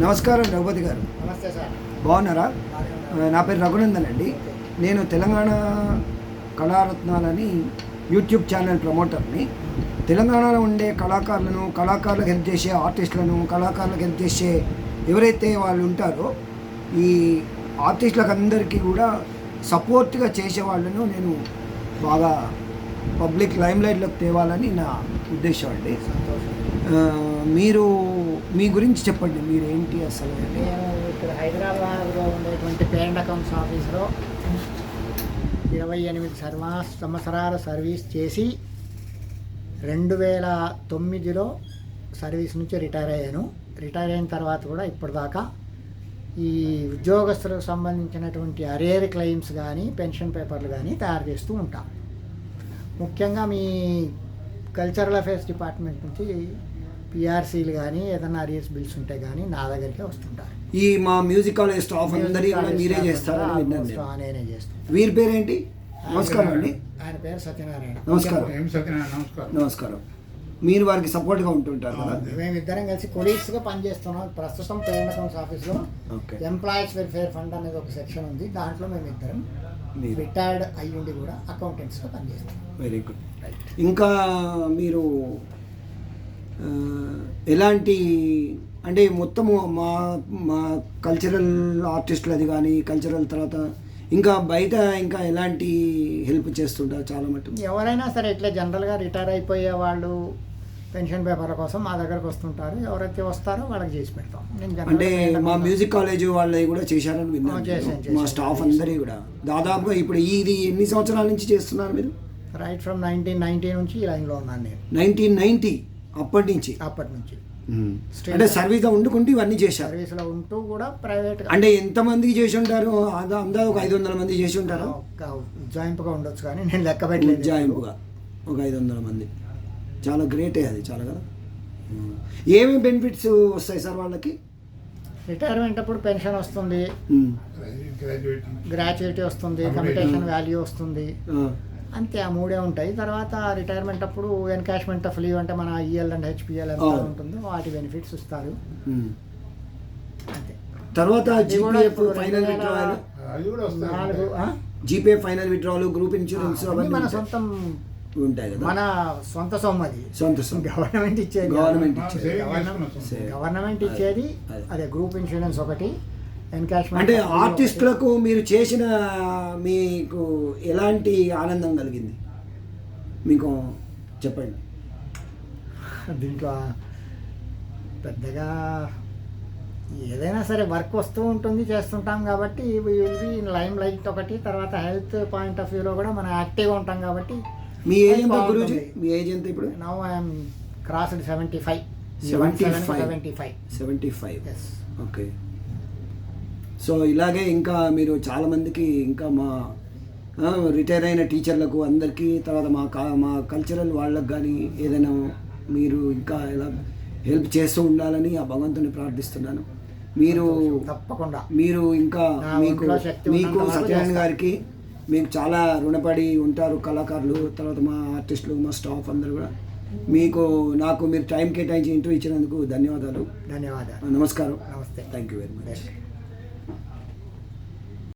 నమస్కారం రఘుపతి గారు. నమస్తే సార్. బాగున్నారా? నా పేరు రఘునందన్ అండి. నేను తెలంగాణ కళారత్నాలని యూట్యూబ్ ఛానల్ ప్రమోటర్ని. తెలంగాణలో ఉండే కళాకారులకు హెల్ప్ చేసే ఆర్టిస్టులను, కళాకారులకు హెల్ప్ చేసే ఎవరైతే వాళ్ళు ఉంటారో ఈ ఆర్టిస్టులకు అందరికీ కూడా సపోర్ట్గా చేసే వాళ్ళను నేను బాగా పబ్లిక్ లైమ్లైట్లోకి తేవాలని నా ఉద్దేశం అండి. మీరు మీ గురించి చెప్పండి, మీరు ఏంటి అసలు? నేను ఇక్కడ హైదరాబాద్లో ఉండేటువంటి పేరెంట్ అకౌంట్స్ ఆఫీస్లో 28 సంవత్సరాల సర్వీస్ చేసి 2009లో సర్వీస్ నుంచి రిటైర్ అయ్యాను. రిటైర్ అయిన తర్వాత కూడా ఇప్పటిదాకా ఈ ఉద్యోగస్తులకు సంబంధించినటువంటి అరియర్ క్లెయిమ్స్ కానీ పెన్షన్ పేపర్లు కానీ తయారు చేస్తూ ఉంటాం. ముఖ్యంగా మీ కల్చరల్ అఫేర్స్ డిపార్ట్మెంట్ నుంచి పిఆర్సీలు కానీ ఏదైనా అరియర్స్ బిల్స్ ఉంటే కానీ నా దగ్గరికే వస్తుంటారు. ఈ మా మ్యూజిక్ కాలేజ్ స్టాఫ్ అందరి మీరే చేస్తారని విన్నాను. నేనే చేస్తాను. వీరి పేరేంటి? నమస్కారం అండి. ఆయన పేరు సత్యనారాయణ. నమస్కారం. నమస్కారం. మీరు వారికి సపోర్ట్గా ఉంటుంటారు కదా? మేమిద్దరం కలిసి కొలీగ్స్గా పనిచేస్తున్నాం. ప్రస్తుతం పేరెంట్ అకౌంట్స్ ఆఫీస్లో ఎంప్లాయీస్ వెల్ఫేర్ ఫండ్ అనేది ఒక సెక్షన్ ఉంది. దాంట్లో మేమిద్దరం రిటైర్డ్ అయ్యుండి కూడా అకౌంటెంట్స్గా పనిచేస్తాం. Very good. ఇంకా మీరు ఎలాంటి అంటే మొత్తము మా కల్చరల్ ఆర్టిస్టులు అది కానీ కల్చరల్ తర్వాత ఇంకా బయట ఇంకా ఎలాంటి హెల్ప్ చేస్తుంటారు? చాలా మటుకు ఎవరైనా సరే ఇట్లా జనరల్గా రిటైర్ అయిపోయే వాళ్ళు పెన్షన్ పేపర్ల కోసం మా దగ్గరకు వస్తుంటారు. ఎవరైతే వస్తారో వాళ్ళకి చేసి పెడతాం. అంటే మా మ్యూజిక్ కాలేజ్ వాళ్ళవి కూడా చేశారని విన్నాను. మా స్టాఫ్ అందరి కూడా దాదాపుగా ఇప్పుడు ఇది ఎన్ని సంవత్సరాల నుంచి చేస్తున్నారు మీరు? రైట్ ఫ్రమ్ 1990 నుంచి ఈ లైన్లో ఉన్నాను నేను. 1990 అప్పటి నుంచి అంటే సర్వీస్లో ఉండుకుంటూ ఇవన్నీ చేశారు. సర్వీస్లో ఉంటూ కూడా ప్రైవేట్ అంటే ఎంతమందికి చేసి ఉంటారు? అందా ఒక 500 మంది చేసి ఉంటారు. ఉజ్జాయింపుగా ఉండొచ్చు కానీ నేను లెక్క పెట్టలేదు. ఉజ్జాయింపుగా ఒక 500 మంది. చాలా గ్రేటే అది, చాలా కదా. ఏమేమి బెనిఫిట్స్ వస్తాయి సార్ వాళ్ళకి? రిటైర్మెంట్ అప్పుడు పెన్షన్ వస్తుంది, గ్రాట్యుయిటీ వస్తుంది, కమ్యూటేషన్ వాల్యూ వస్తుంది, అంతే. ఆ మూడే ఉంటాయి. తర్వాత రిటైర్మెంట్ అప్పుడు ఎన్కాష్మెంట్ ఆఫ్ లీవ్ అంటే మన ఈఎల్ అండ్ హెచ్పిఎల్ ఎంత ఉంటుందో వాటి బెనిఫిట్స్ ఇస్తారు. అంతే. తర్వాత GPF final withdrawal, GPF final withdrawal, group insurance అవన్నీ మన సొంతం ఉంటాయి కదా. మన సొంత సొమ్ము అది. సొంత సొమ్ము గవర్నమెంట్ ఇచ్చేది. గవర్నమెంట్ ఇచ్చేది అదే గ్రూప్ ఇన్సూరెన్స్ ఒకటి. అంటే ఆర్టిస్టులకు మీరు చేసిన మీకు ఎలాంటి ఆనందం కలిగింది మీకు చెప్పండి. దీంట్లో పెద్దగా ఏదైనా సరే వర్క్ వస్తూ ఉంటుంది, చేస్తుంటాం కాబట్టి లైమ్ లైట్ ఒకటి. తర్వాత హెల్త్ పాయింట్ ఆఫ్ వ్యూలో కూడా మనం యాక్టివ్గా ఉంటాం కాబట్టి. మీ ఏజ్ ఎంత గురూజీ? మీ ఏజ్ ఎంత ఇప్పుడు? Now I'm crossed 75. Okay. So ఇలాగే ఇంకా మీరు చాలామందికి ఇంకా మా రిటైర్ అయిన టీచర్లకు అందరికీ, తర్వాత మా కల్చరల్ వాళ్ళకు కానీ ఏదైనా మీరు ఇంకా ఎలా హెల్ప్ చేస్తూ ఉండాలని ఆ భగవంతుని ప్రార్థిస్తున్నాను. మీరు తప్పకుండా మీరు ఇంకా మీకు సత్యనారాయణ గారికి మీకు చాలా రుణపడి ఉంటారు కళాకారులు, తర్వాత మా ఆర్టిస్టులు, మా స్టాఫ్ అందరూ కూడా. నాకు మీరు టైం కేటాయించి ఇంటర్వ్యూ ఇచ్చినందుకు ధన్యవాదాలు. నమస్కారం. నమస్తే. Thank you very much.